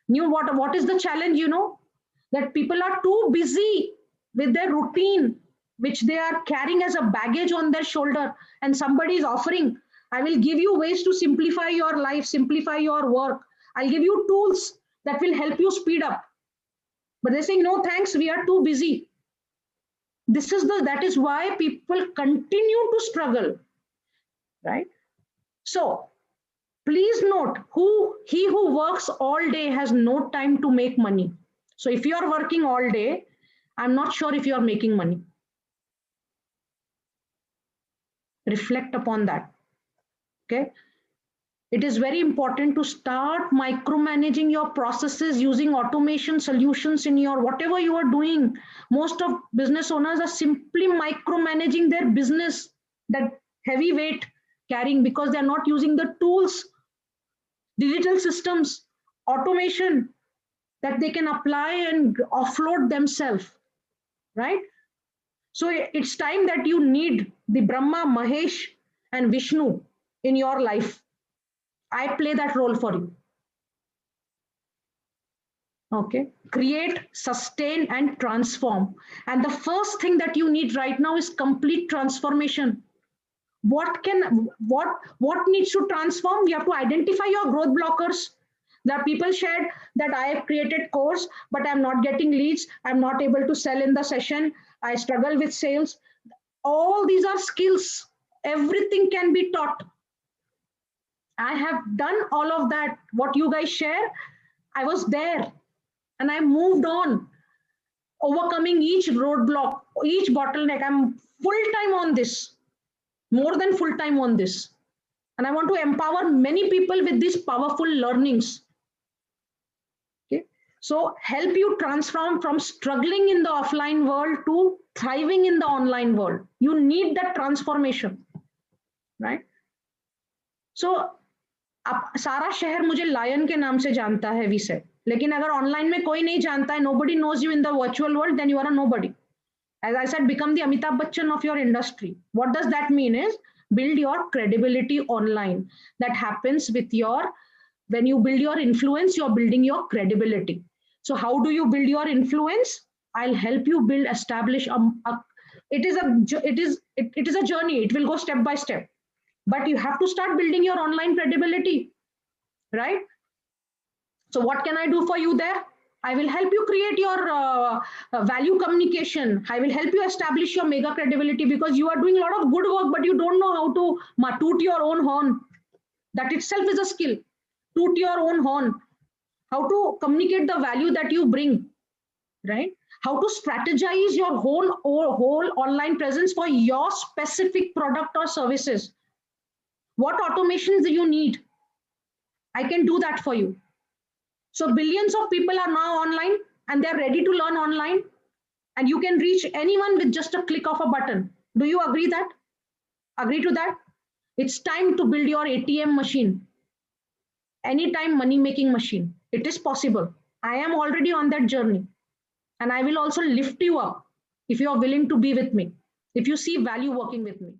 What is the challenge? That people are too busy with their routine, which they are carrying as a baggage on their shoulder, and somebody is offering, I will give you ways to simplify your life, simplify your work. I'll give you tools that will help you speed up. But they're saying, no, thanks, we are too busy. That is why people continue to struggle, right? So please note, he who works all day has no time to make money. So if you are working all day, I'm not sure if you are making money. Reflect upon that. Okay. It is very important to start micromanaging your processes using automation solutions in your whatever you are doing. Most of business owners are simply micromanaging their business, that heavy weight carrying, because they're not using the tools, digital systems, automation that they can apply and offload themselves, right? So it's time that you need the Brahma, Mahesh, and Vishnu in your life. I play that role for you. Okay. Create, sustain, and transform. And the first thing that you need right now is complete transformation. What needs to transform? You have to identify your growth blockers. There are people shared that I have created course, but I'm not getting leads. I'm not able to sell in the session. I struggle with sales. All these are skills. Everything can be taught. I have done all of that. What you guys share, I was there and I moved on, overcoming each roadblock, each bottleneck. I'm full time on this, more than full time on this. And I want to empower many people with these powerful learnings. Okay. So help you transform from struggling in the offline world to thriving in the online world. You need that transformation, right? So सारा शहर मुझे lion के नाम से जानता है, we said, लेकिन अगर ऑनलाइन में कोई नहीं जानता है, nobody knows you in the virtual world, then you are a nobody. As I said, become the Amitabh Bachchan of your industry. What does that mean is build your credibility online. That happens with when you build your influence, you're building your credibility. So how do you build your influence? I'll help you establish it is a journey. It will go step by step. But you have to start building your online credibility, right? So what can I do for you there? I will help you create your value communication. I will help you establish your mega credibility, because you are doing a lot of good work, but you don't know how to toot your own horn. That itself is a skill. Toot your own horn. How to communicate the value that you bring, right? How to strategize your whole online presence for your specific product or services. What automations do you need? I can do that for you. So billions of people are now online and they're ready to learn online, and you can reach anyone with just a click of a button. Do you agree to that? It's time to build your ATM machine. Anytime money making machine. It is possible. I am already on that journey, and I will also lift you up if you are willing to be with me, if you see value working with me.